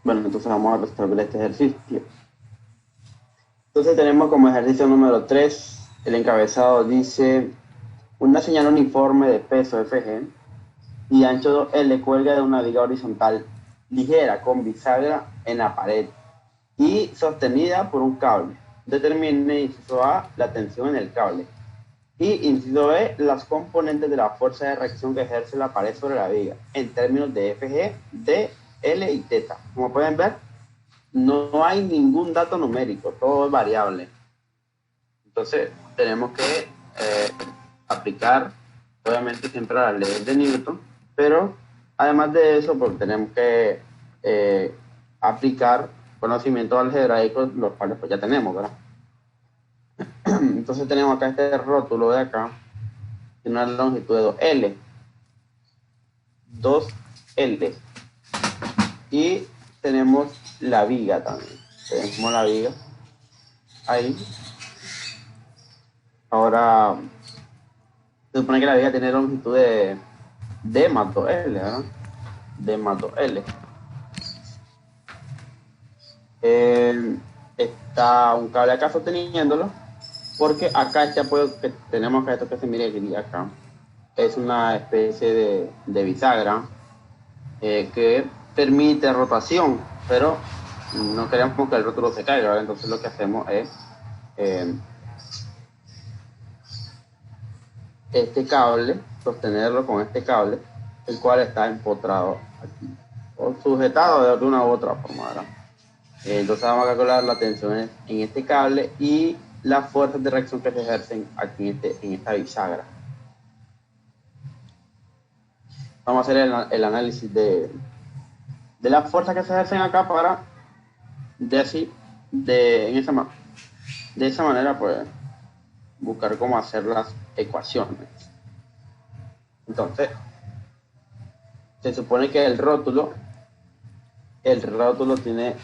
Bueno, entonces vamos a resolver este ejercicio. Entonces tenemos como ejercicio número 3 el encabezado dice, una señal uniforme de peso FG y ancho L cuelga de una viga horizontal ligera con bisagra en la pared y sostenida por un cable. Determine, inciso A, la tensión en el cable. Y inciso B, las componentes de la fuerza de reacción que ejerce la pared sobre la viga, en términos de FG, D, L y teta. Como pueden ver, no hay ningún dato numérico, todo es variable. Entonces, tenemos que aplicar, obviamente, siempre las leyes de Newton, pero además de eso, pues tenemos que aplicar conocimientos algebraicos, los cuales pues ya tenemos, ¿verdad? Entonces tenemos acá este rótulo de acá, tiene una longitud de 2L, 2L, y tenemos la viga también, tenemos la viga ahí. Ahora, se supone que la viga tiene longitud de D más 2L, ¿verdad? D más 2L. Está un cable acá sosteniéndolo, porque acá este apoyo que tenemos acá, esto que se mire aquí acá, es una especie de bisagra que permite rotación, pero no queremos que el rótulo se caiga, ¿verdad? Entonces lo que hacemos es eh, este cable, sostenerlo con este cable, el cual está empotrado aquí, o sujetado de una u otra forma, ¿verdad? Entonces vamos a calcular la tensión en este cable y las fuerzas de reacción que se ejercen aquí en esta bisagra. Vamos a hacer el análisis de las fuerzas que se ejercen acá para de esa manera pues buscar cómo hacer las ecuaciones. Entonces, se supone que el rótulo tiene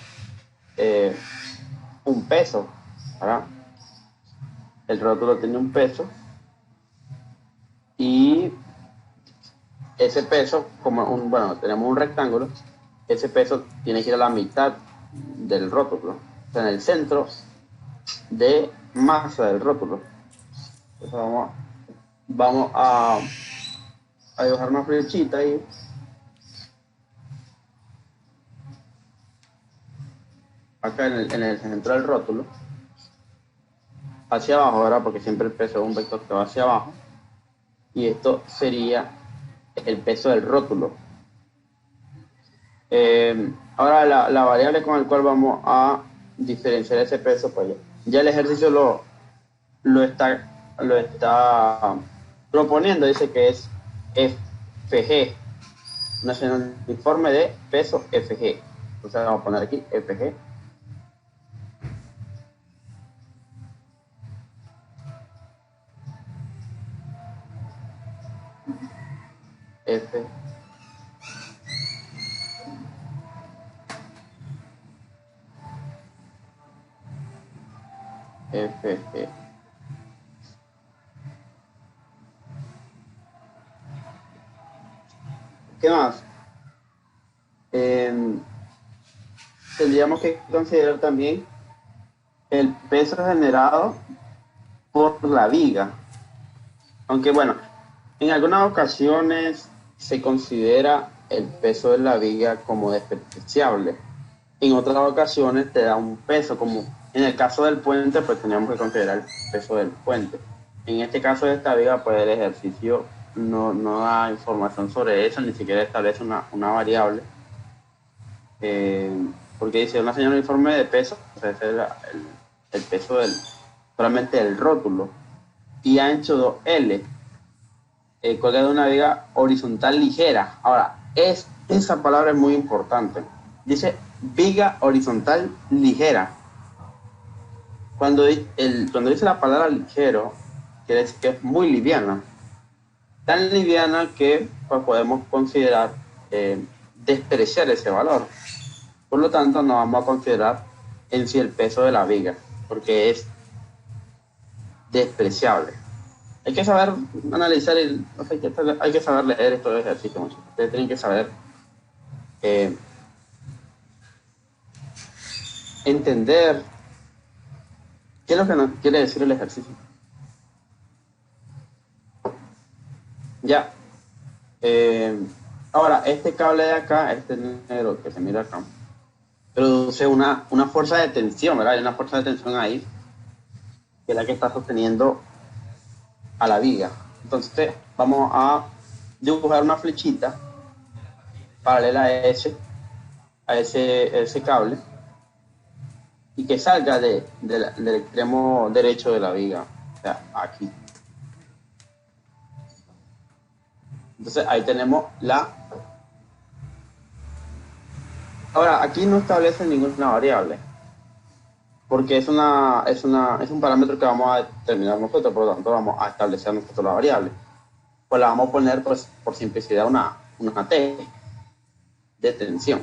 un peso, ¿verdad? El rótulo tiene un peso y ese peso, bueno, tenemos un rectángulo, ese peso tiene que ir a la mitad del rótulo, o sea, en el centro de masa del rótulo. Entonces vamos a dibujar una flechita ahí. Acá en el centro del rótulo, hacia abajo, ¿verdad? Porque siempre el peso es un vector que va hacia abajo. Y esto sería el peso del rótulo. Ahora la variable con la cual vamos a diferenciar ese peso, pues ya el ejercicio lo está proponiendo, dice que es FG, una señal uniforme de peso FG. Entonces vamos a poner aquí FG. F, FG. ¿Qué más? Tendríamos que considerar también el peso generado por la viga. Aunque bueno, en algunas ocasiones se considera el peso de la viga como despreciable. En otras ocasiones te da un peso, como en el caso del puente, pues teníamos que considerar el peso del puente. En este caso de esta viga, pues el ejercicio no da información sobre eso, ni siquiera establece una variable. Porque dice una señal uniforme de peso, o sea, ese es el peso solamente del rótulo, y ancho 2L, cuelga de una viga horizontal ligera. Ahora, esa palabra es muy importante. Dice viga horizontal ligera. Cuando dice la palabra ligero, quiere decir que es muy liviana. Tan liviana que pues, podemos considerar despreciar ese valor. Por lo tanto, no vamos a considerar en sí el peso de la viga, porque es despreciable. Hay que saber analizar, hay que saber leer estos ejercicios. Ustedes tienen que saber entender qué es lo que nos quiere decir el ejercicio. Ya. Ahora, este cable de acá, este negro que se mira acá, produce una fuerza de tensión, ¿verdad? Hay una fuerza de tensión ahí, que es la que está sosteniendo a la viga. Entonces, vamos a dibujar una flechita paralela a ese cable, y que salga del extremo derecho de la viga, o sea, aquí. Entonces, ahí tenemos la... Ahora, aquí no establece ninguna variable, porque es un parámetro que vamos a determinar nosotros, por lo tanto vamos a establecer nosotros la variable. Pues la vamos a poner, pues, por simplicidad, una T de tensión.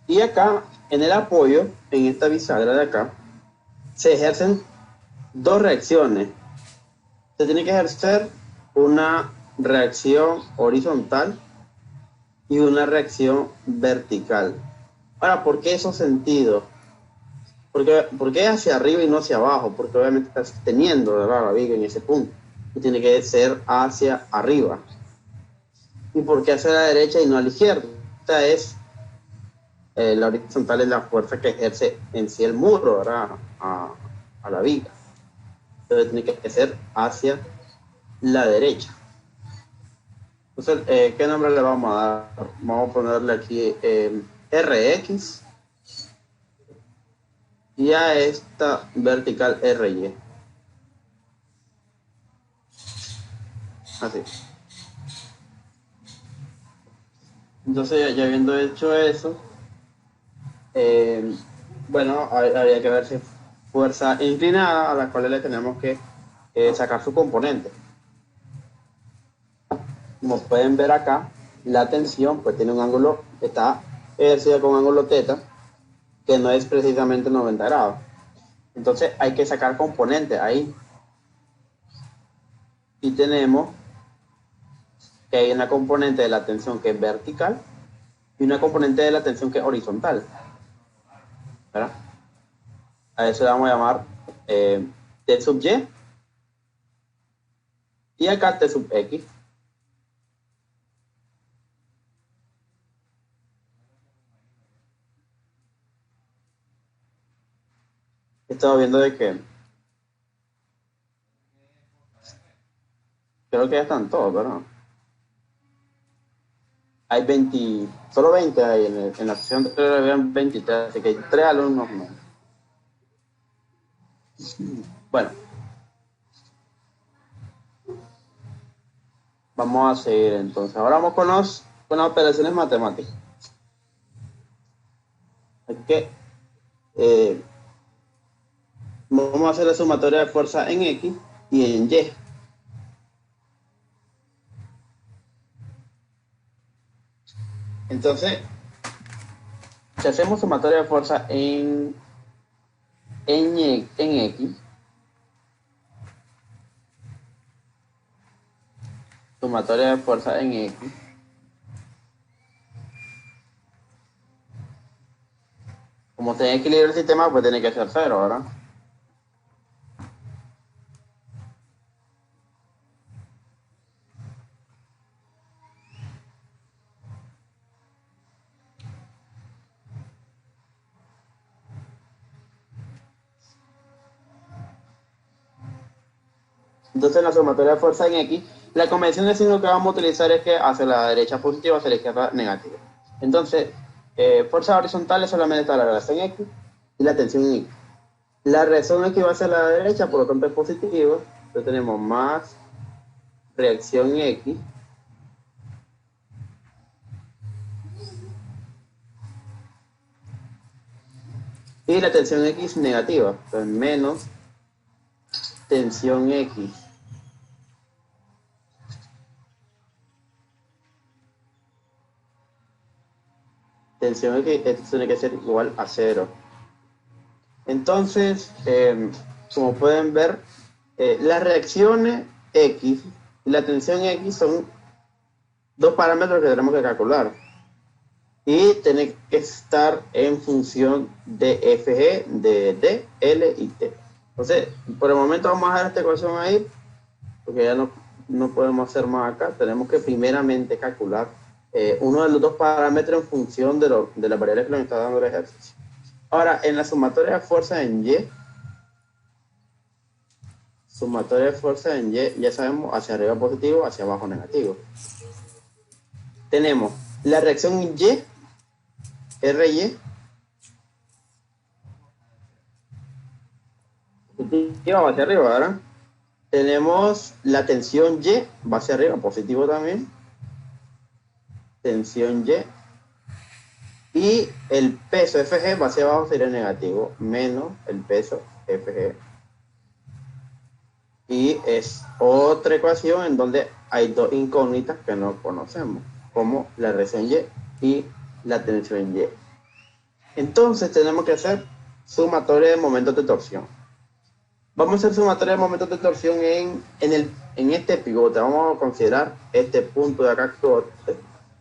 Y acá, en el apoyo, en esta bisagra de acá, se ejercen dos reacciones. Se tiene que ejercer una reacción horizontal y una reacción vertical. Ahora, ¿por qué esos sentidos? ¿Por qué hacia arriba y no hacia abajo? Porque obviamente está sosteniendo, ¿verdad?, la viga en ese punto. Y tiene que ser hacia arriba. ¿Y por qué hacia la derecha y no a la izquierda? Esta es la horizontal, es la fuerza que ejerce en sí el muro, ¿verdad?, a la viga. Entonces tiene que ser hacia la derecha. Entonces, ¿qué nombre le vamos a dar? Vamos a ponerle aquí RX, y a esta vertical RY. Así. Entonces, ya habiendo hecho eso, bueno, habría que ver si fuerza inclinada, a la cual le tenemos que sacar su componente. Como pueden ver acá, la tensión pues tiene un ángulo, está ejercida con ángulo θ, que no es precisamente 90 grados. Entonces hay que sacar componentes ahí. Y tenemos que hay una componente de la tensión que es vertical y una componente de la tensión que es horizontal, ¿verdad? A eso le vamos a llamar T sub Y, y acá T sub X. Estaba viendo de que creo que ya están todos, ¿verdad? Hay 20, solo 20 hay en la sesión anterior, habían 23, así que hay 3 alumnos más. Bueno, vamos a seguir entonces. Ahora vamos con las operaciones matemáticas. Es que vamos a hacer la sumatoria de fuerza en X y en Y. Entonces, si hacemos sumatoria de fuerza en X, sumatoria de fuerza en X, como tiene equilibrio el sistema, pues tiene que ser 0, ¿verdad? Entonces, en la sumatoria de fuerza en X, la convención de signo que vamos a utilizar es que hacia la derecha positiva, hacia la izquierda negativa. Entonces, fuerza horizontal solamente está la relación X y la tensión en X. La reacción X va hacia la derecha, por lo tanto es positivo. Entonces tenemos más reacción X y la tensión X negativa, entonces menos tensión X. Tensión X, esto tiene que ser igual a 0. Entonces, como pueden ver, las reacciones X y la tensión X son dos parámetros que tenemos que calcular. y tiene que estar en función de FG, de D, L y T. Entonces, por el momento vamos a dejar esta ecuación ahí, porque ya no podemos hacer más acá. Tenemos que primeramente calcular uno de los dos parámetros en función de las variables que nos está dando el ejercicio. Ahora, en la sumatoria de fuerzas en Y, ya sabemos hacia arriba positivo, hacia abajo negativo. Tenemos la reacción Y, RY, positiva va hacia arriba, ¿verdad? Tenemos la tensión Y, va hacia arriba, positivo también. Tensión Y. Y el peso FG va hacia abajo, sería negativo, menos el peso FG. Y es otra ecuación en donde hay dos incógnitas que no conocemos, como la reacción Y y la tensión Y. Entonces tenemos que hacer sumatoria de momentos de torsión. Vamos a hacer sumatoria de momentos de torsión en este pivote. Vamos a considerar este punto de acá.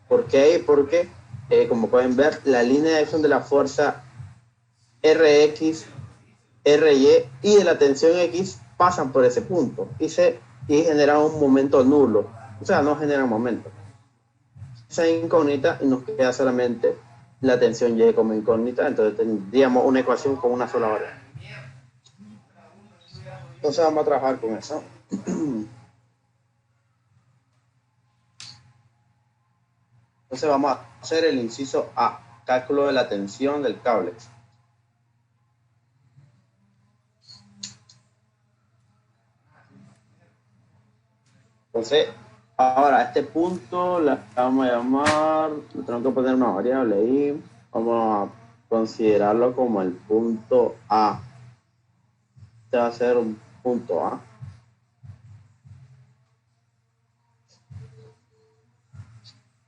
¿Por qué? Porque, como pueden ver, la línea de acción de la fuerza Rx, Ry y de la tensión X pasan por ese punto y generan un momento nulo. O sea, no generan momento. Esa incógnita y nos queda solamente la tensión Y como incógnita. Entonces tendríamos una ecuación con una sola variable. Entonces vamos a trabajar con eso. Entonces vamos a hacer el inciso A, cálculo de la tensión del cable. Entonces, ahora a este punto la vamos a llamar, le tengo que poner una variable ahí, vamos a considerarlo como el punto A. Este va a ser un punto A.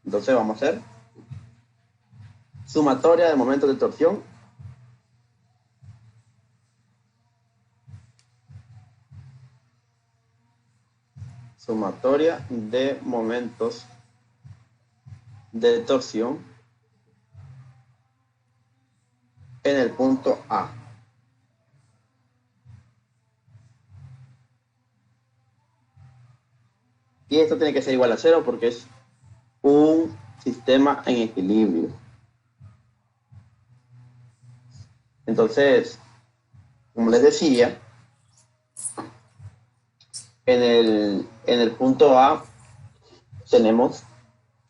Entonces vamos a hacer sumatoria de momentos de torsión. Sumatoria de momentos de torsión en el punto A. Y esto tiene que ser igual a 0 porque es un sistema en equilibrio. Entonces, como les decía, en el punto A tenemos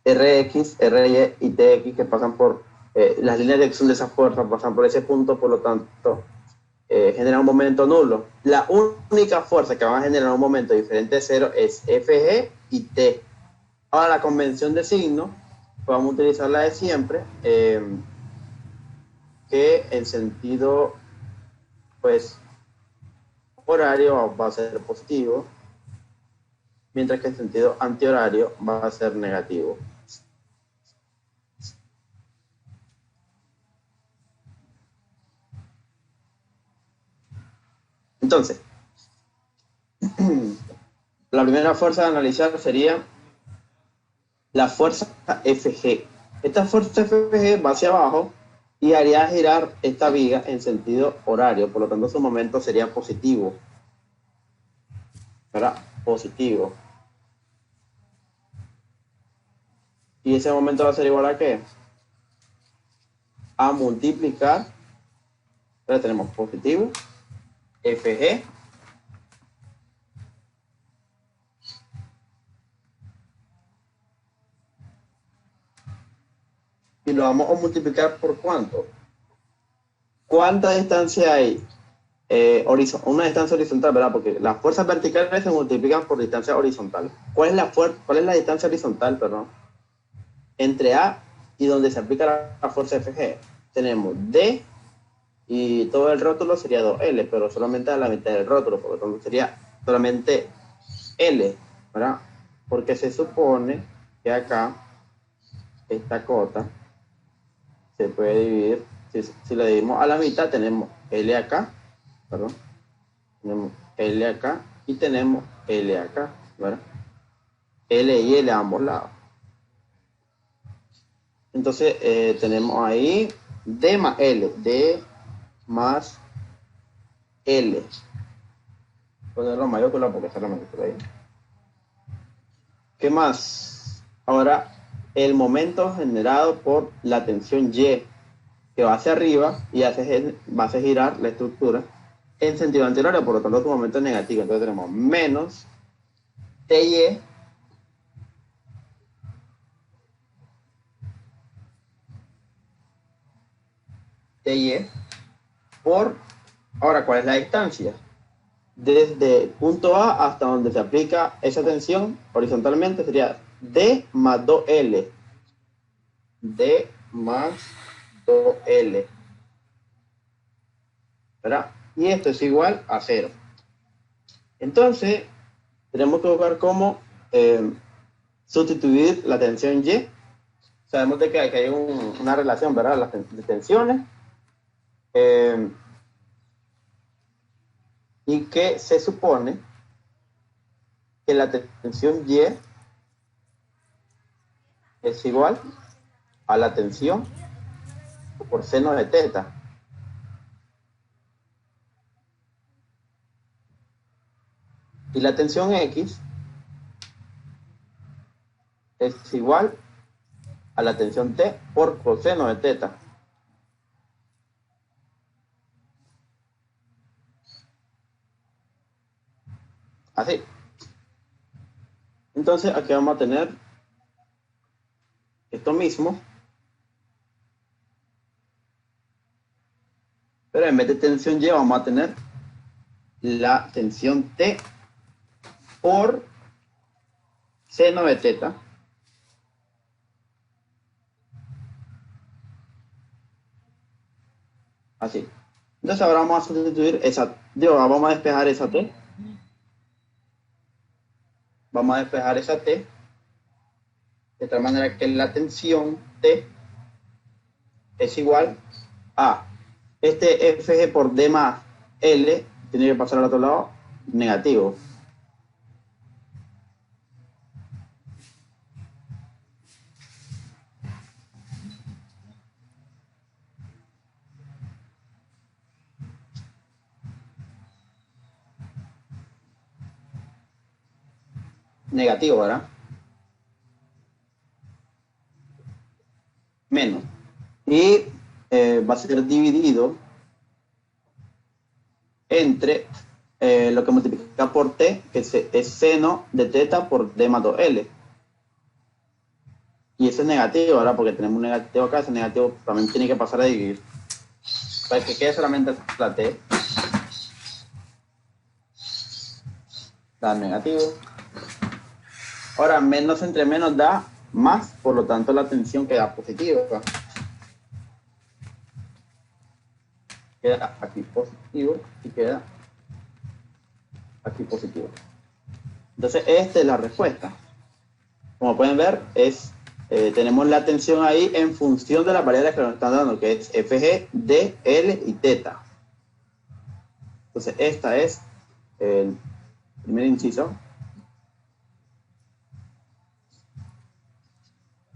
Rx, Ry y Tx que pasan por las líneas de acción de esa fuerza, pasan por ese punto, por lo tanto, genera un momento nulo. La única fuerza que va a generar un momento diferente de 0 es Fg y T. Ahora, la convención de signo, vamos a utilizar la de siempre, que en sentido, pues, horario va a ser positivo, mientras que en sentido antihorario va a ser negativo. Entonces, la primera fuerza a analizar sería la fuerza Fg. Esta fuerza Fg va hacia abajo y haría girar esta viga en sentido horario, por lo tanto su momento sería positivo. ¿Verdad? Positivo. Y ese momento va a ser igual a ¿qué? A multiplicar. Ahora tenemos positivo, Fg, y lo vamos a multiplicar por ¿cuánto? ¿Cuánta distancia hay? Una distancia horizontal, ¿verdad? Porque las fuerzas verticales se multiplican por distancia horizontal. ¿Cuál es la distancia horizontal, perdón? Entre A y donde se aplica la fuerza Fg. Tenemos D y todo el rótulo sería 2L, pero solamente a la mitad del rótulo, por lo tanto sería solamente L, ¿verdad? Porque se supone que acá esta cota se puede dividir, si la dividimos a la mitad tenemos L acá, perdón, tenemos L acá y tenemos L acá, ¿verdad? L y L a ambos lados. Entonces tenemos ahí D más L. D más L. Ponerlo mayúscula porque está la mayúscula ahí. ¿Qué más? Ahora, el momento generado por la tensión Y, que va hacia arriba y va a hacer girar la estructura en sentido anterior, por lo tanto su momento es negativo. Entonces tenemos menos TY por, ahora, ¿cuál es la distancia? Desde el punto A hasta donde se aplica esa tensión horizontalmente sería D más 2L. D más 2L. ¿Verdad? Y esto es igual a 0. Entonces, tenemos que buscar cómo sustituir la tensión Y. Sabemos de que hay una relación, ¿verdad? Las tensiones. Y que se supone que la tensión Y es igual a la tensión por seno de teta. Y la tensión X es igual a la tensión T por coseno de teta. Así. Entonces aquí vamos a tener esto mismo, pero en vez de tensión Y vamos a tener la tensión T por seno de teta. Así. Entonces ahora vamos a sustituir vamos a despejar esa T. Vamos a despejar esa T de tal manera que la tensión T es igual a este FG por D más L, tiene que pasar al otro lado, negativo. Negativo, ¿verdad? Menos. Y va a ser dividido entre lo que multiplica por T, que es seno de teta por D más 2L. Y eso es negativo, ¿verdad? Porque tenemos un negativo acá, ese negativo también tiene que pasar a dividir. Para que quede solamente la T. Da negativo. Ahora, menos entre menos da más, por lo tanto la tensión queda positiva. Queda aquí positivo y queda aquí positivo. Entonces, esta es la respuesta. Como pueden ver, tenemos la tensión ahí en función de las variables que nos están dando, que es FG, D, L y teta. Entonces, esta es el primer inciso.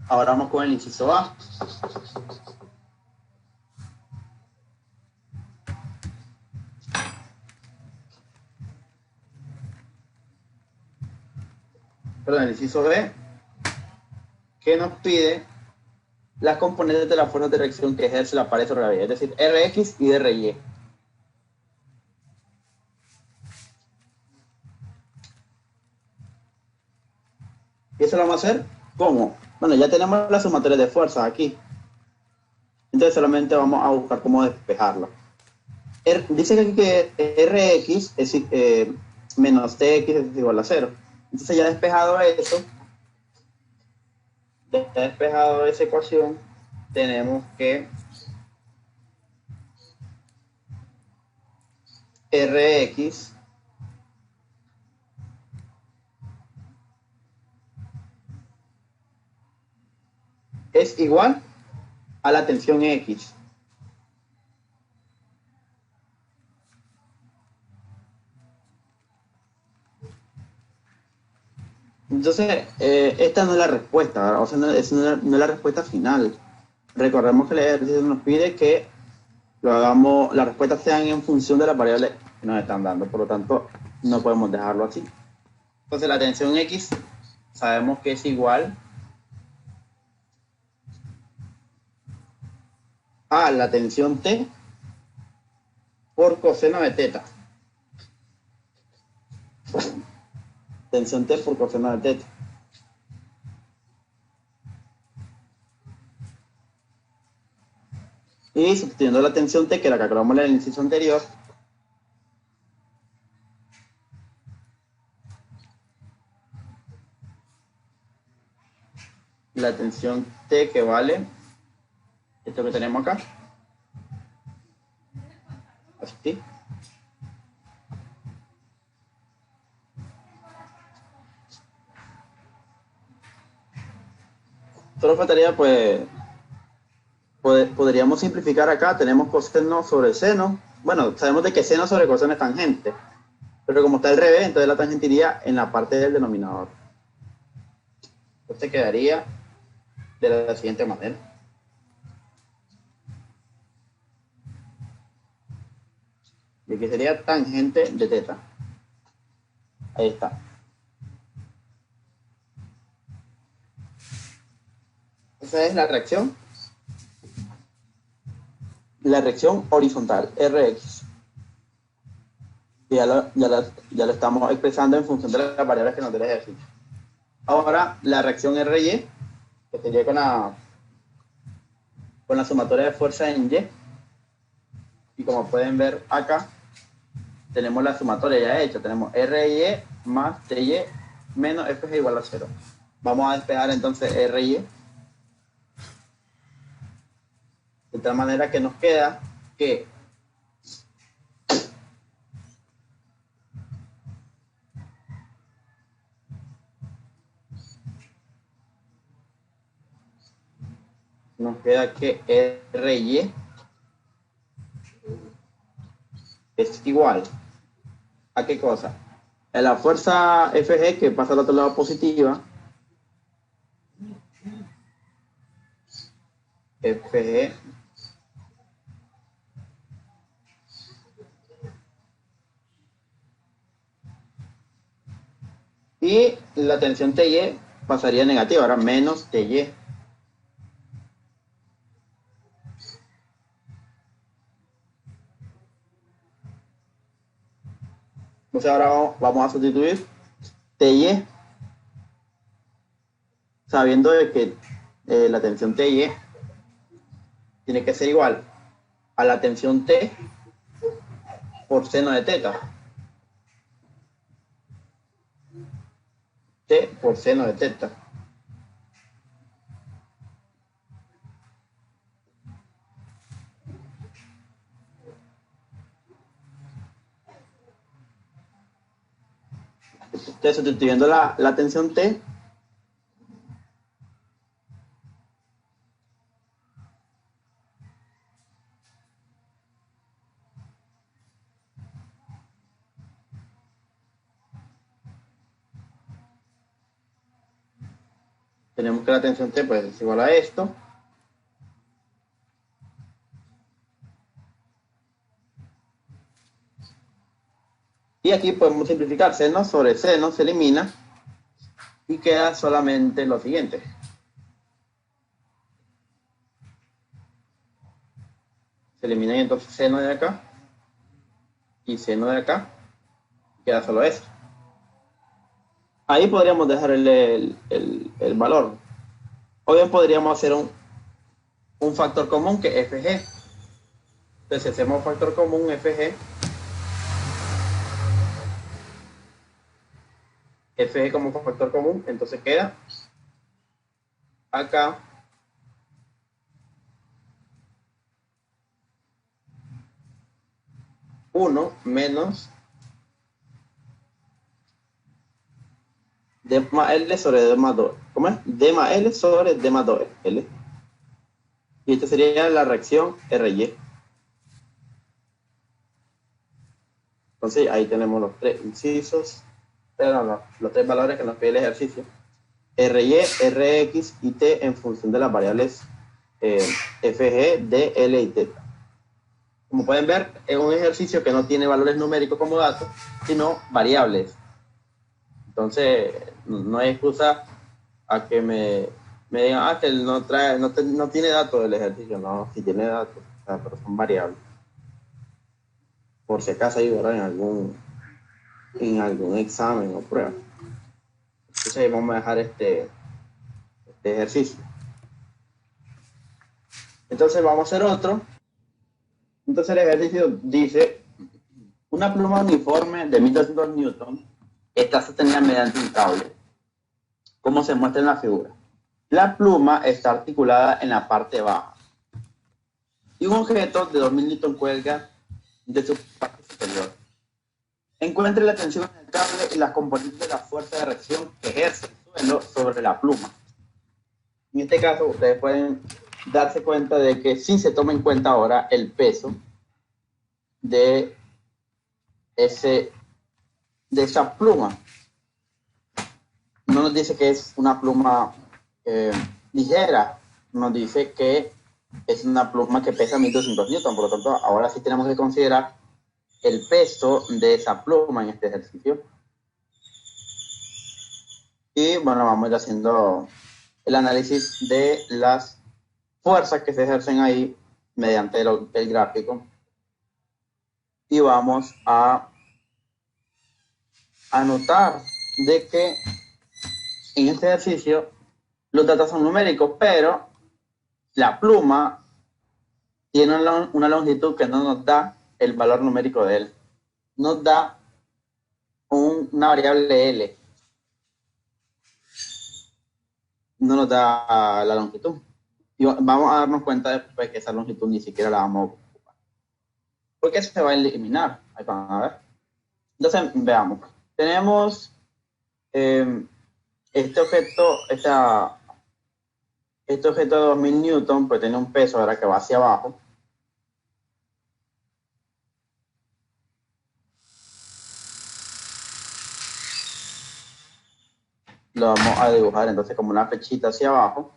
Ahora vamos con el inciso A. Perdón, el inciso B, que nos pide las componentes de la fuerza de reacción que ejerce la pared sobre la vía, es decir, Rx y Ry. ¿Y eso lo vamos a hacer? ¿Cómo? Bueno, ya tenemos la sumatoria de fuerzas aquí. Entonces solamente vamos a buscar cómo despejarlo. Dice aquí que Rx es menos Tx es igual a 0. Entonces ya despejado eso, ya despejado esa ecuación, tenemos que Rx es igual a la tensión X. Entonces, esta no es la respuesta, ¿verdad? O sea, no es la respuesta final. recordemos que el ejercicio nos pide que lo hagamos, las respuestas sean en función de las variables que nos están dando, por lo tanto, no podemos dejarlo así. Entonces, la tensión X sabemos que es igual a la tensión T por coseno de teta. Tensión T por coseno de teta. Y sustituyendo la tensión T, que la calculamos en el inciso anterior, la tensión T que vale esto que tenemos acá, así. Solo faltaría, pues, podríamos simplificar acá. Tenemos coseno sobre seno. Bueno, sabemos de que seno sobre coseno es tangente, pero como está al revés, entonces la tangente iría en la parte del denominador. Entonces quedaría de la siguiente manera. Y aquí sería tangente de teta. Ahí está. Esa es la reacción. La reacción horizontal, Rx. Y ya lo estamos expresando en función de las variables que nos dé el ejercicio. Ahora, la reacción RY, que sería con la sumatoria de fuerza en Y. Y como pueden ver acá, tenemos la sumatoria ya hecha. Tenemos RY más TY menos FG igual a 0. Vamos a despejar entonces RY. De tal manera que nos queda que RY es igual a qué cosa, a la fuerza FG que pasa al otro lado positiva, FG y la tensión TY pasaría negativa, ahora menos TY. Entonces ahora vamos a sustituir TY, sabiendo de que la tensión TY tiene que ser igual a la tensión T por seno de teta. T por seno de teta. Entonces, sustituyendo la tensión T, tenemos que la tensión T pues, es igual a esto. Y aquí podemos simplificar. Seno sobre seno se elimina y queda solamente lo siguiente. Se elimina entonces seno de acá y seno de acá. Queda solo eso. Ahí podríamos dejar el valor. O bien podríamos hacer un factor común que es FG. Entonces, si hacemos un factor común FG, FG como factor común, entonces queda acá uno menos D más L sobre D más 2. ¿Cómo es? D más L sobre D más 2 L. Y esta sería la reacción RY. Entonces ahí tenemos los tres incisos, pero no, los tres valores que nos pide el ejercicio. RY, Rx y T en función de las variables FG, D, L y teta. Como pueden ver, es un ejercicio que no tiene valores numéricos como datos, sino variables. Entonces, no hay excusa a que me digan, que no tiene datos del ejercicio. No, sí tiene datos, o sea, pero son variables. Por si acaso hay, ¿verdad? En algún examen o prueba. Entonces ahí vamos a dejar este ejercicio. Entonces vamos a hacer otro. Entonces el ejercicio dice, una pluma uniforme de 1200 newton está sostenida mediante un cable, como se muestra en la figura. La pluma está articulada en la parte baja y un objeto de 2000 newton cuelga de su parte superior. Encuentre la tensión en el cable y las componentes de la fuerza de reacción que ejerce el suelo sobre la pluma. En este caso, ustedes pueden darse cuenta de que sí se toma en cuenta ahora el peso de esa pluma. No nos dice que es una pluma ligera, nos dice que es una pluma que pesa 1200 newton, por lo tanto, ahora sí tenemos que considerar el peso de esa pluma en este ejercicio. Y bueno, vamos a ir haciendo el análisis de las fuerzas que se ejercen ahí mediante el gráfico. Y vamos a anotar de que en este ejercicio los datos son numéricos, pero la pluma tiene una longitud que no nos da el valor numérico de él. Nos da una variable L. No nos da la longitud. Y vamos a darnos cuenta después que esa longitud ni siquiera la vamos a ocupar. Porque se va a eliminar. Ahí van a ver. Entonces, veamos. Tenemos este objeto de 2000 newton, pues tiene un peso ahora que va hacia abajo. Lo vamos a dibujar entonces como una flechita hacia abajo.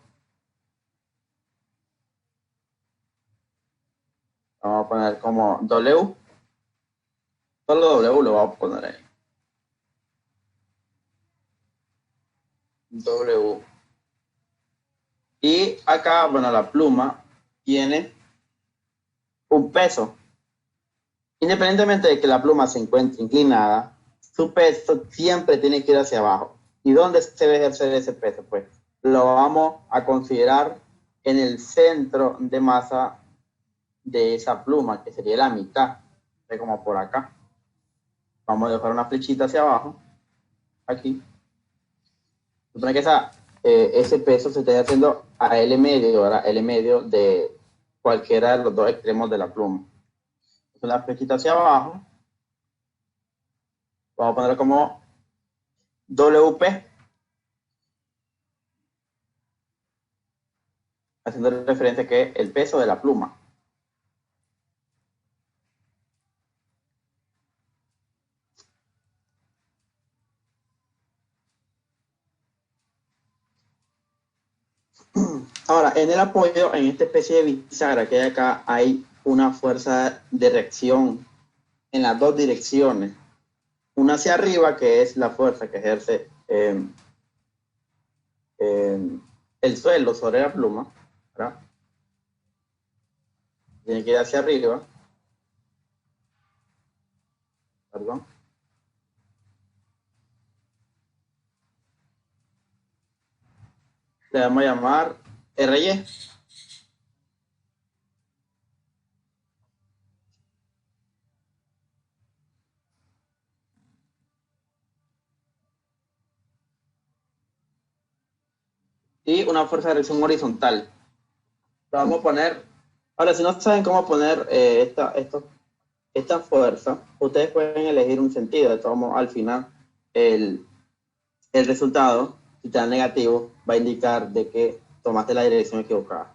Vamos a poner como W. Solo W lo vamos a poner ahí. W. Y acá, bueno, la pluma tiene un peso. Independientemente de que la pluma se encuentre inclinada, su peso siempre tiene que ir hacia abajo. ¿Y dónde se debe ejercer ese peso? Pues lo vamos a considerar en el centro de masa de esa pluma, que sería la mitad, como por acá. Vamos a dejar una flechita hacia abajo, aquí. Supone que ese peso se está haciendo a L medio, ahora L medio de cualquiera de los dos extremos de la pluma. Entonces la flechita hacia abajo, vamos a ponerlo como WP, haciendo referencia a que el peso de la pluma. Ahora, en el apoyo, en esta especie de bisagra que hay acá, hay una fuerza de reacción en las dos direcciones. Una hacia arriba, que es la fuerza que ejerce el suelo sobre la pluma, ¿verdad? Tiene que ir hacia arriba. Perdón. Le vamos a llamar RY. Y una fuerza de reacción horizontal. Lo vamos a poner. Ahora, si no saben cómo poner esta fuerza, ustedes pueden elegir un sentido. De todos modos, al final, el resultado, si te da negativo, va a indicar de que tomaste la dirección equivocada.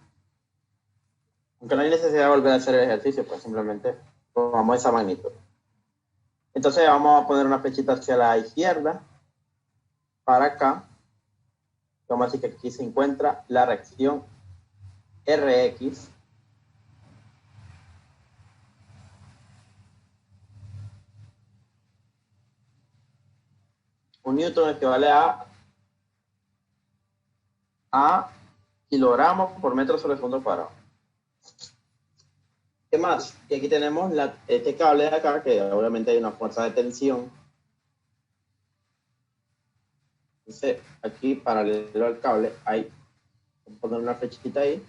Aunque no hay necesidad de volver a hacer el ejercicio, pues simplemente tomamos esa magnitud. Entonces vamos a poner una flechita hacia la izquierda, para acá. Vamos a decir que aquí se encuentra la reacción Rx un newton equivale a kilogramos por metro sobre segundo cuadrado. ¿Qué más? Y aquí tenemos este cable de acá, que obviamente hay una fuerza de tensión. Entonces, aquí paralelo al cable hay, vamos a poner una flechita ahí.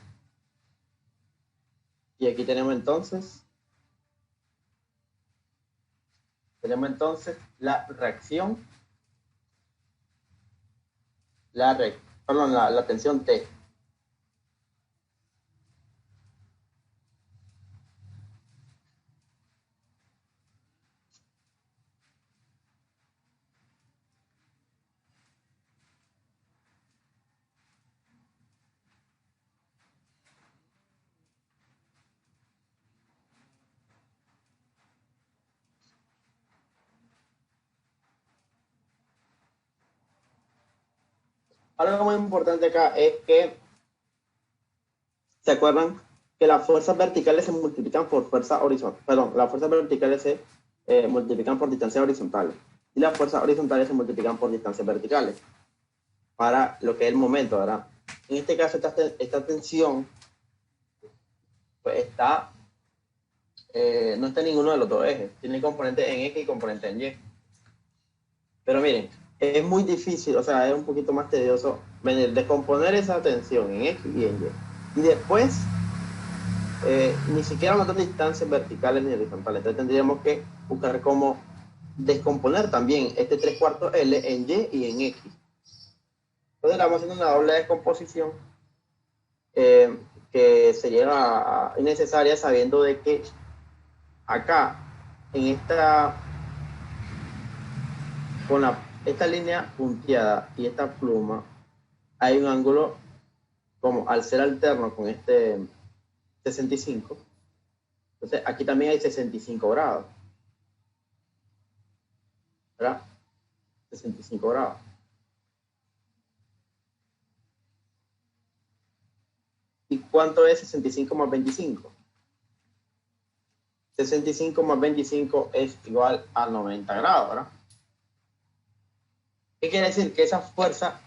Y aquí tenemos entonces la reacción, la tensión T. Algo muy importante acá es que, ¿se acuerdan? Que las fuerzas verticales se multiplican por fuerzas horizontales. Perdón, las fuerzas verticales se multiplican por distancias horizontales. Y las fuerzas horizontales se multiplican por distancias verticales. Para lo que es el momento, ¿verdad? En este caso, esta tensión pues no está en ninguno de los dos ejes. Tiene componente en X y componente en Y. Pero miren, es muy difícil, o sea, es un poquito más tedioso descomponer esa tensión en X y en Y. Y después, ni siquiera notar distancias verticales ni horizontales. Entonces tendríamos que buscar cómo descomponer también este 3/4 L en Y y en X. Entonces estamos haciendo una doble descomposición que sería innecesaria sabiendo de que acá, en esta línea punteada y esta pluma, hay un ángulo, como al ser alterno con este 65, entonces aquí también hay 65 grados, ¿verdad? 65 grados. ¿Y cuánto es 65 más 25? 65 más 25 es igual a 90 grados, ¿verdad? ¿Qué quiere decir? Que esa fuerza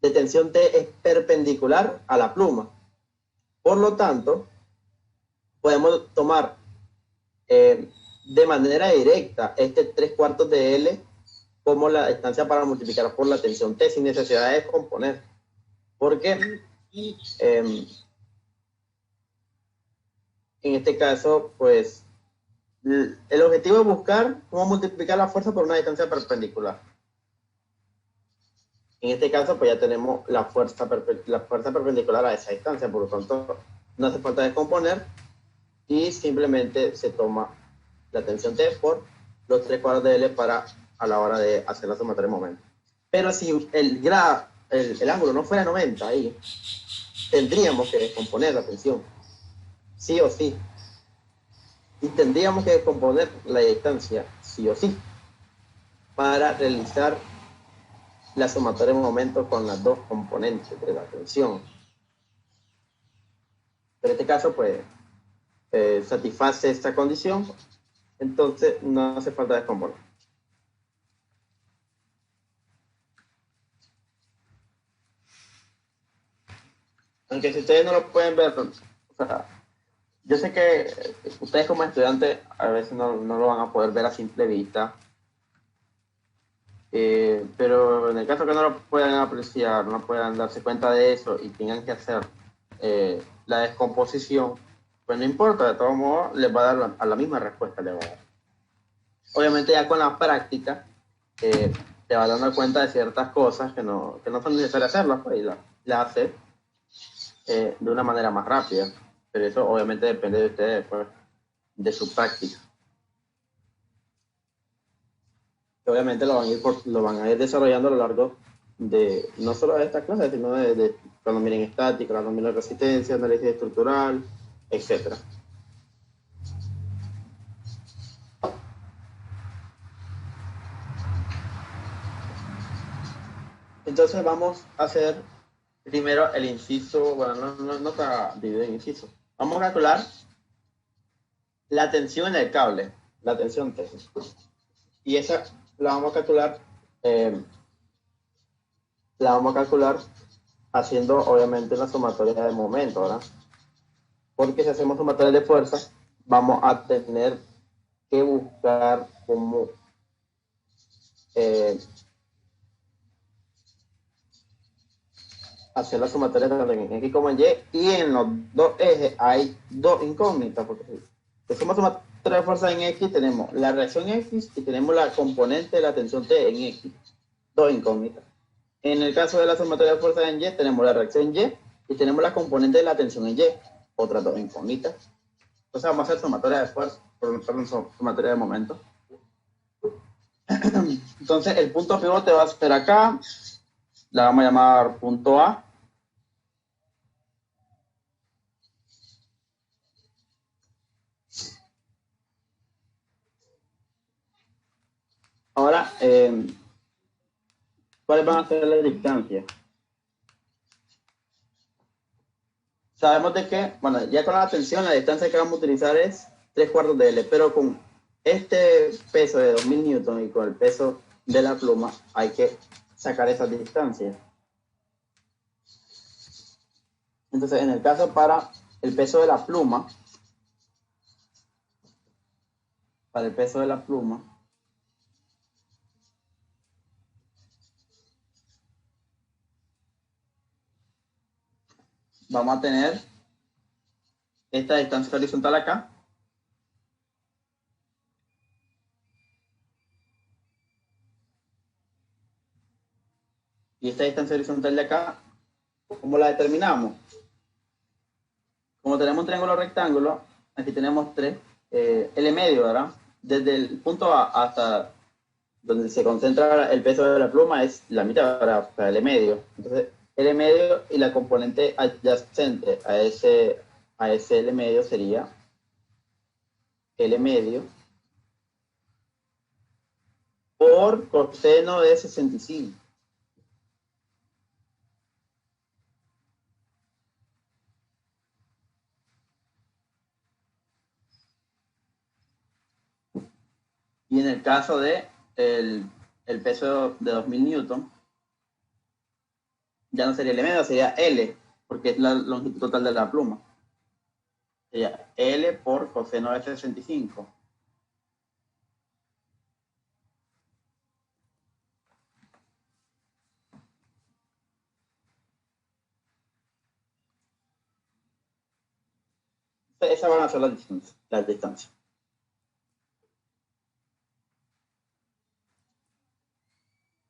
de tensión T es perpendicular a la pluma. Por lo tanto, podemos tomar de manera directa este 3/4 de L como la distancia para multiplicar por la tensión T sin necesidad de descomponer. Porque en este caso, pues, el objetivo es buscar cómo multiplicar la fuerza por una distancia perpendicular. En este caso, pues ya tenemos la fuerza perpendicular a esa distancia, por lo tanto, no hace falta descomponer y simplemente se toma la tensión T por los 3/4 de L a la hora de hacer la sumatoria de momento. Pero si el ángulo no fuera 90 ahí, tendríamos que descomponer la tensión, sí o sí. Y tendríamos que descomponer la distancia, sí o sí, para realizar la sumatoria de momento con las dos componentes de la tensión. Pero en este caso, pues, satisface esta condición, entonces no hace falta descomponer. Aunque si ustedes no lo pueden ver, o sea, yo sé que ustedes como estudiantes a veces no lo van a poder ver a simple vista, pero en el caso que no lo puedan apreciar, no puedan darse cuenta de eso y tengan que hacer la descomposición, pues no importa, de todos modos les va a dar a la misma respuesta. Le va a dar. Obviamente ya con la práctica te vas dando cuenta de ciertas cosas que no son necesarias hacerlas, pues, y las haces de una manera más rápida. Pero eso obviamente depende de ustedes, pues, de su práctica. Obviamente lo van a ir desarrollando a lo largo de no solo de esta clase, sino de cuando miren estática, cuando miren resistencia, análisis estructural, etc. Entonces vamos a hacer Primero el inciso, bueno, no está dividido en inciso. Vamos a calcular la tensión en el cable, la tensión T. Y esa eh, la vamos a calcular haciendo obviamente una sumatoria de momento, ¿verdad? Porque si hacemos sumatoria de fuerza, vamos a tener que buscar cómo hacer la sumatoria tanto en X como en Y, y en los dos ejes hay dos incógnitas, porque si hacemos sumatoria de fuerza en X, tenemos la reacción X y tenemos la componente de la tensión T en X, dos incógnitas. En el caso de la sumatoria de fuerza en Y, tenemos la reacción Y y tenemos la componente de la tensión en Y, otras dos incógnitas. Entonces vamos a hacer sumatoria de fuerza, perdón, sumatoria de momento. Entonces el punto pivote va a ser acá, la vamos a llamar punto A. Ahora, ¿cuáles van a ser las distancias? Sabemos de que, bueno, ya con la tensión, la distancia que vamos a utilizar es 3/4 de L, pero con este peso de 2000 newton y con el peso de la pluma hay que sacar esa distancia. Entonces, en el caso para el peso de la pluma, para el peso de la pluma, vamos a tener esta distancia horizontal acá, y esta distancia horizontal de acá, ¿cómo la determinamos? Como tenemos un triángulo rectángulo, aquí tenemos tres, L medio, ¿verdad? Desde el punto A hasta donde se concentra el peso de la pluma es la mitad, para L medio. Entonces, L medio y la componente adyacente a ese L medio sería L medio por coseno de 65. Y en el caso de el peso de 2000 newton, ya no sería L medio, sería L, porque es la longitud total de la pluma. Sería L por coseno de 65. Esas van a ser las distancias.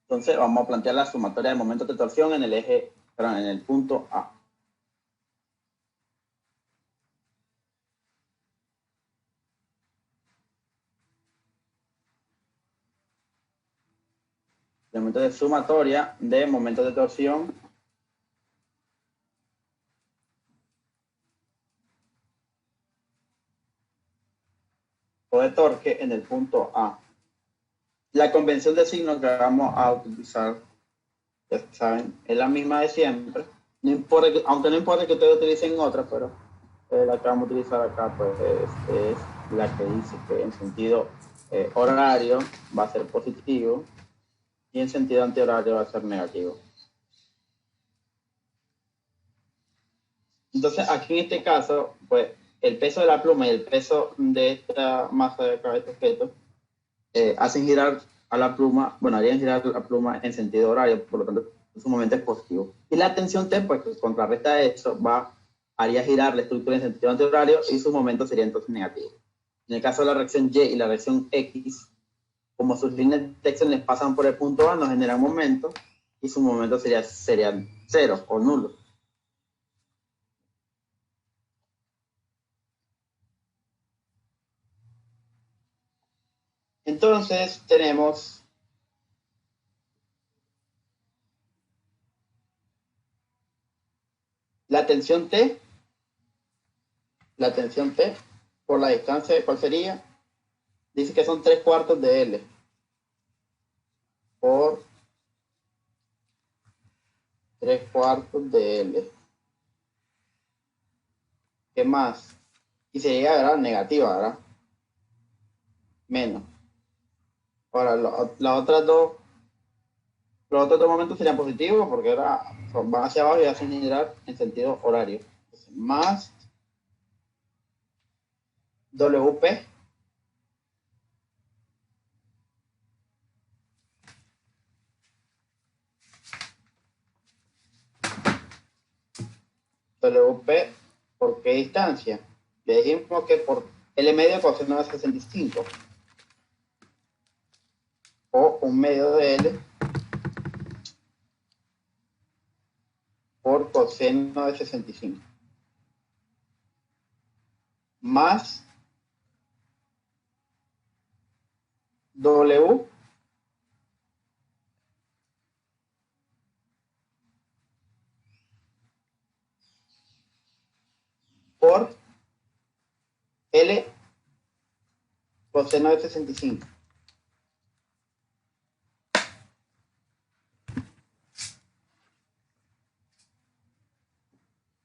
Entonces vamos a plantear la sumatoria de momentos de torsión en el eje, perdón, en el punto A. El momento de sumatoria de momentos de torsión o de torque en el punto A. La convención de signo que vamos a utilizar, ya saben, es la misma de siempre. No importa aunque no importa que ustedes utilicen otra, pero la que vamos a utilizar acá pues, es la que dice que en sentido horario va a ser positivo y en sentido antihorario va a ser negativo. Entonces, aquí en este caso, pues el peso de la pluma y el peso de esta masa de acá, de este objeto, hacen girar a la pluma, bueno, harían girar la pluma en sentido horario, por lo tanto, su momento es positivo. Y la tensión T, pues, que contrarresta eso, haría girar la estructura en sentido antihorario y su momento sería entonces negativo. En el caso de la reacción Y y la reacción X, como sus líneas de acción pasan por el punto A, nos generan momento y su momento serían cero o nulo. Entonces tenemos la tensión T por la distancia, ¿cuál sería? Dice que son 3/4 de L por 3/4 de L. ¿Qué más? Y sería, ¿verdad? Negativa, ¿verdad? Menos. Ahora, las otras dos, los otros dos momentos serían positivos porque ahora van hacia abajo y hacen girar en sentido horario. Entonces, más WP WP por qué distancia. Le dijimos que por L medio coseno de 65 o 1/2 de L por coseno de 65 más W por L coseno de 65.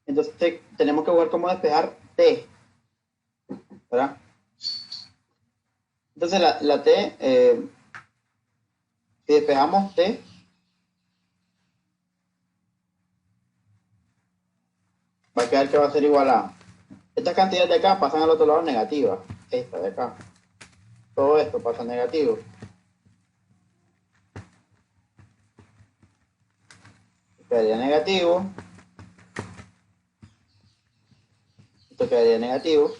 Entonces tenemos que ver cómo despejar T, ¿verdad? Entonces la T, si despejamos T, va a quedar que va a ser igual a... Estas cantidades de acá pasan al otro lado negativas. Esta de acá. Todo esto pasa negativo. Quedaría negativo. Esto quedaría negativo.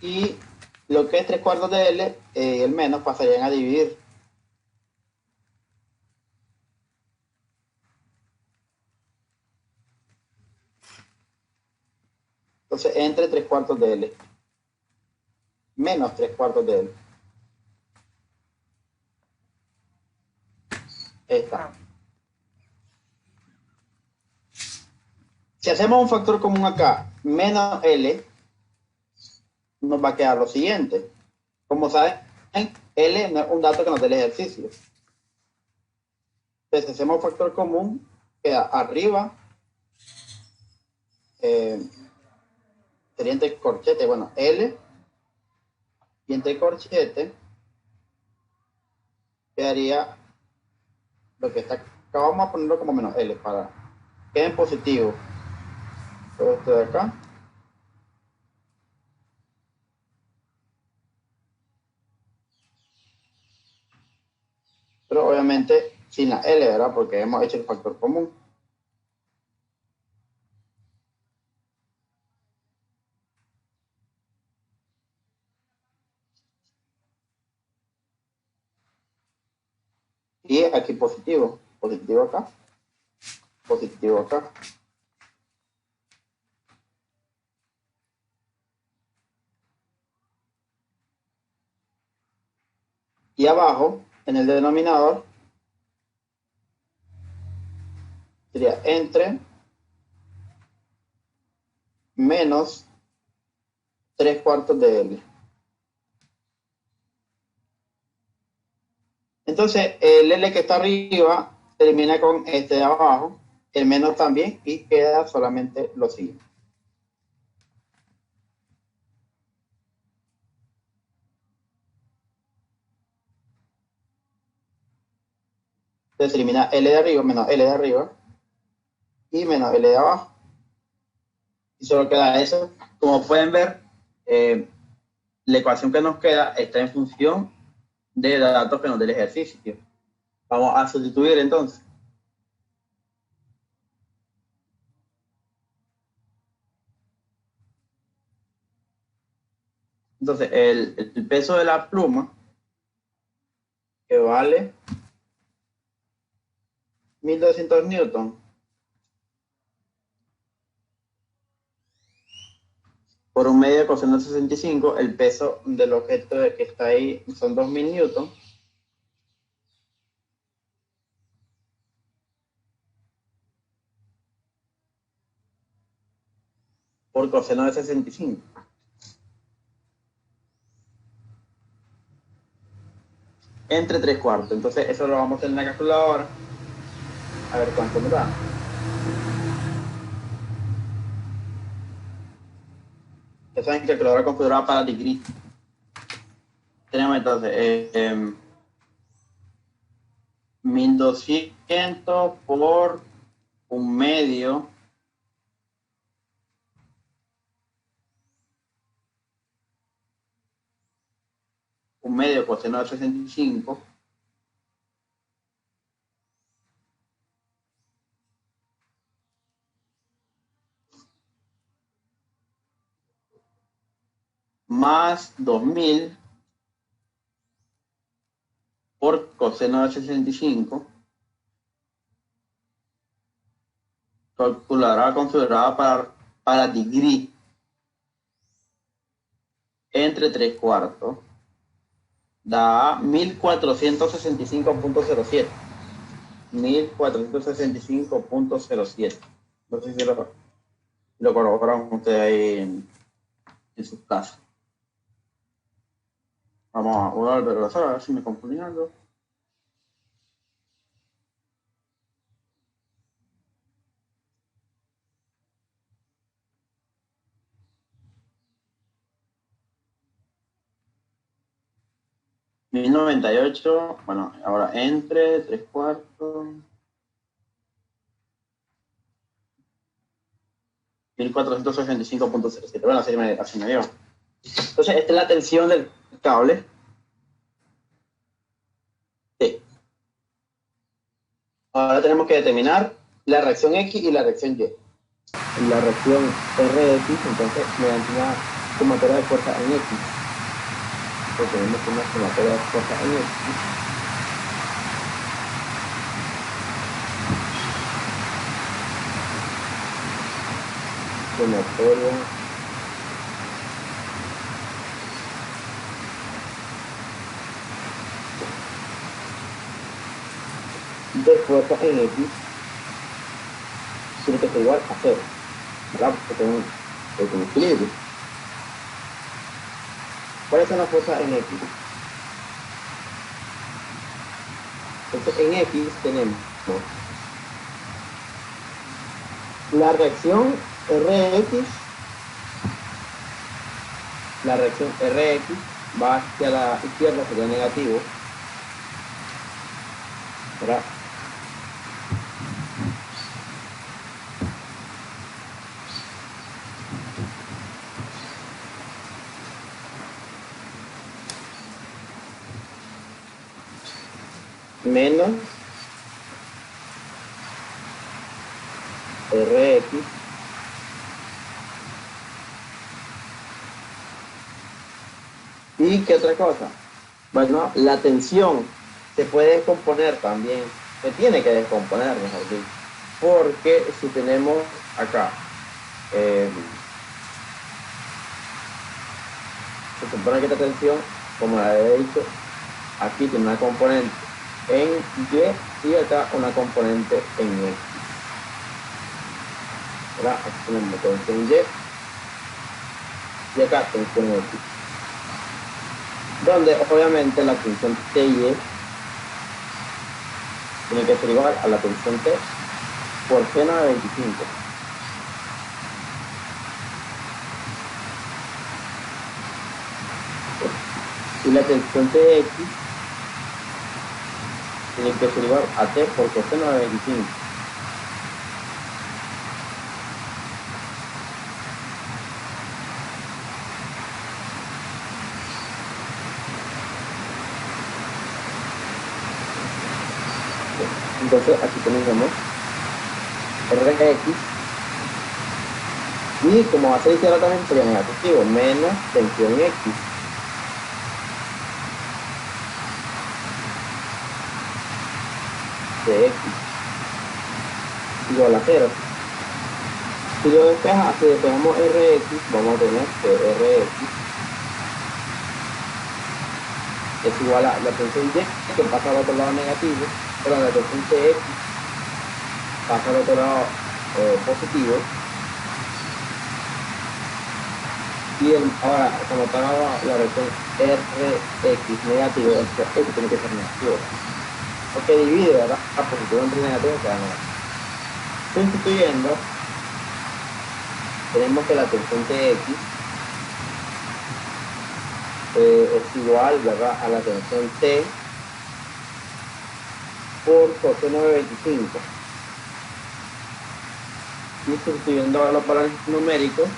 Y lo que es 3/4 de L y el menos pasarían a dividir. Entonces, entre 3/4 de L. Menos 3/4 de L. Esta. Si hacemos un factor común acá, menos L, nos va a quedar lo siguiente. Como saben, L no es un dato que nos dé el ejercicio. Entonces, si hacemos un factor común, queda arriba, sería entre corchete, bueno, L, y entre corchete quedaría lo que está acá. Vamos a ponerlo como menos L para que quede en positivo. Todo esto de acá. Pero obviamente sin la L, ¿verdad? Porque hemos hecho el factor común. Y aquí positivo. Positivo acá. Positivo acá. Y abajo, en el denominador, sería entre menos 3/4 de L. Entonces, el L que está arriba termina con este de abajo, el menos también, y queda solamente lo siguiente. Entonces, se elimina L de arriba menos L de arriba y menos L de abajo. Y solo queda eso. Como pueden ver, la ecuación que nos queda está en función de datos que nos dé el ejercicio. Vamos a sustituir entonces. Entonces, el peso de la pluma, que vale 1200 newton, por 1/2 de coseno de 65, el peso del objeto que está ahí son 2000 newton. Por coseno de 65. Entre 3/4. Entonces, eso lo vamos a hacer en la calculadora. A ver cuánto nos da. Ya saben que calculadora configurada para degree. Tenemos entonces 1200 por un medio coseno de 65 más 2000 por coseno de 65, calculadora configurada para degree entre 3 cuartos, da 1465.07. 1465.07. No sé si lo corroboran ustedes ahí en sus casas. Vamos a volver a ver si me confundí algo. $1098, bueno, ahora entre 3 cuartos. 1465.07. Bueno, así me dio. Entonces, esta es la tensión del cable. Sí. Ahora tenemos que determinar la reacción X y la reacción Y. La reacción Rx, entonces, mediante una sumatoria de fuerza en X. Pues tenemos una sumatoria de fuerza en X. Sumatoria de fuerza en X tiene que ser igual a 0, ¿verdad? Porque tengo un equilibrio. ¿Cuáles son las fuerzas en X? Entonces, en X tenemos la reacción Rx. La reacción Rx va hacia la izquierda, sería negativo, ¿verdad? Menos Rx y ¿qué otra cosa? Bueno, la tensión se puede descomponer también, se tiene que descomponer, mejor dicho, porque si tenemos acá se supone que esta tensión, como la he dicho, aquí tiene una componente en Y y acá una componente en X. ¿Verdad? Aquí tenemos tensión Y acá tensión X. Donde obviamente la tensión TY tiene que ser igual a la tensión T por seno de 25. Y la tensión TX tiene que ser igual a T por coseno de 25. Entonces aquí tenemos Rx y como va a ser izquierda también sería negativo, menos tensión X de X igual a 0. Si lo despejamos Rx, vamos a tener que Rx es igual a la tensión Y que pasa al otro lado negativo, pero la tensión Tx pasa al otro lado positivo. Y ahora, como está la reacción Rx negativo, esto tiene que ser negativo. Porque divide, ¿verdad? Positivo entre negativo queda negativo. Sustituyendo, tenemos que la tensión Tx es igual, ¿verdad?, a la tensión T por coseno de 25. Y sustituyendo los valores numéricos,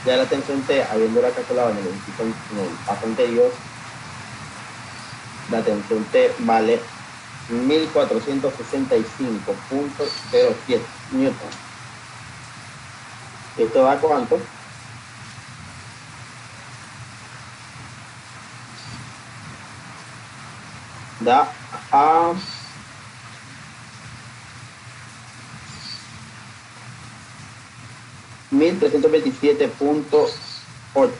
ya la tensión T, habiéndola calculado en el paso anterior, la tensión T vale 1465.07 newton. ¿Esto da cuánto? Da a 1327.8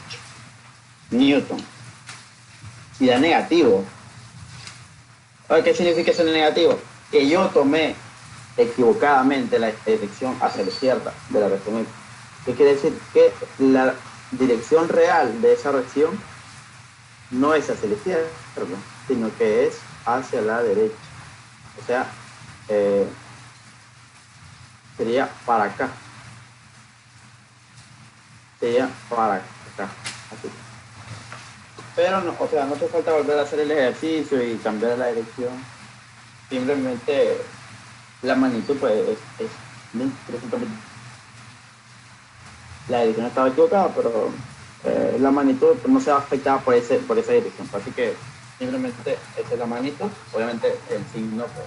newton. Y da negativo. ¿Qué significa eso negativo? Que yo tomé equivocadamente la dirección hacia la izquierda de la reacción X. ¿Qué quiere decir? Que la dirección real de esa reacción no es hacia la izquierda, sino que es hacia la derecha. O sea, sería para acá. Sería para acá. Así. Pero no, o sea, no hace falta volver a hacer el ejercicio y cambiar la dirección. Simplemente la magnitud pues es 1320. La dirección estaba equivocada, pero la magnitud no se va afectada por esa dirección. Así que simplemente esa es la magnitud. Obviamente el signo pues,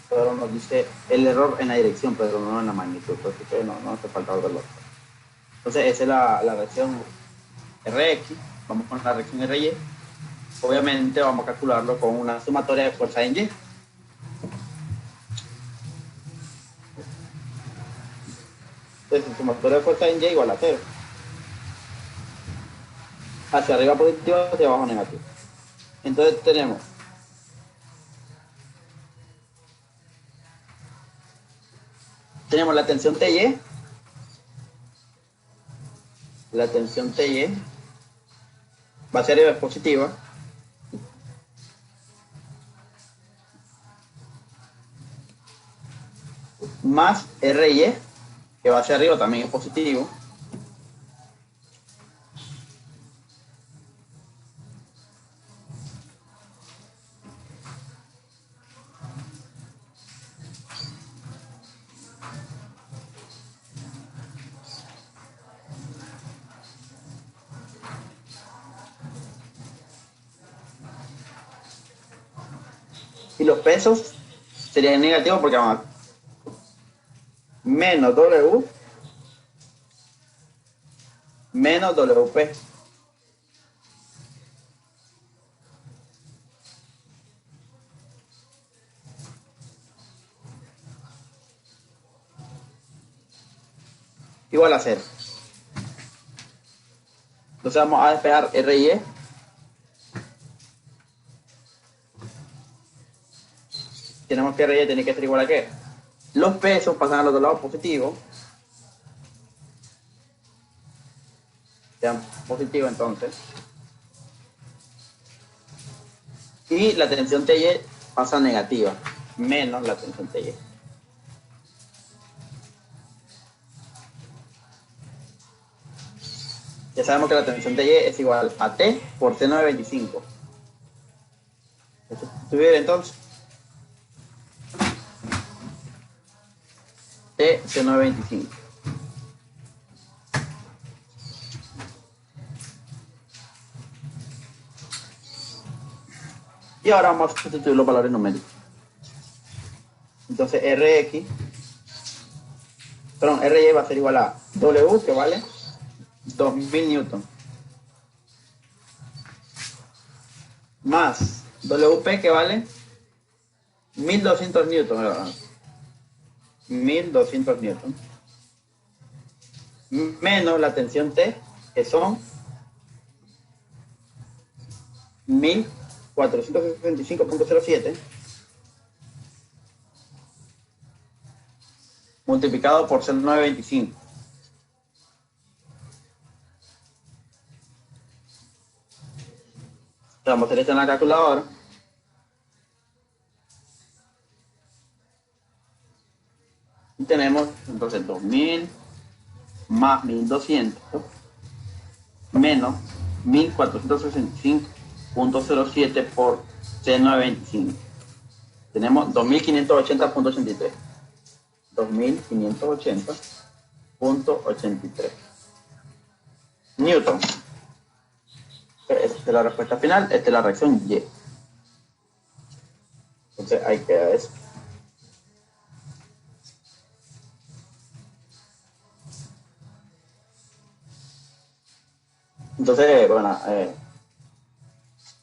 solo nos dice el error en la dirección, pero no en la magnitud. Así que no hace falta volverlo. Entonces esa es la reacción Rx. Vamos con la reacción Ry. Obviamente vamos a calcularlo con una sumatoria de fuerza en Y. Entonces, sumatoria de fuerza en Y igual a 0. Hacia arriba positivo, hacia abajo negativo. Entonces tenemos la tensión TY. La tensión TY va hacia arriba, es positiva. Más RY, que va hacia arriba, también es positivo. Y los pesos serían negativos porque vamos a menos W menos WP. Igual a 0. Entonces vamos a despejar RY. Tenemos que RY tiene que ser igual a ¿qué? Los pesos pasan al otro lado positivo. Sean positivos entonces. Y la tensión TY pasa negativa, menos la tensión TY. Ya sabemos que la tensión TY es igual a T por seno de 25. Sustituir entonces T seno de 25. Y ahora vamos a sustituir los valores numéricos. Entonces RY va a ser igual a W, que vale 2000 newton, más WP, que vale 1200 newton, ¿verdad? 1200 newton, menos la tensión T, que son 1465.07, multiplicado por 925. Vamos a hacer esto en la calculadora. Y tenemos entonces 2000 más 1200 menos 1465.07 por C925. Tenemos 2580.83. 2580.83 Newton. Esta es la respuesta final. Esta es la reacción Y. Entonces ahí queda eso. Entonces, bueno,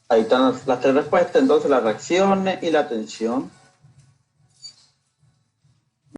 ahí están las tres respuestas. Entonces, las reacciones y la tensión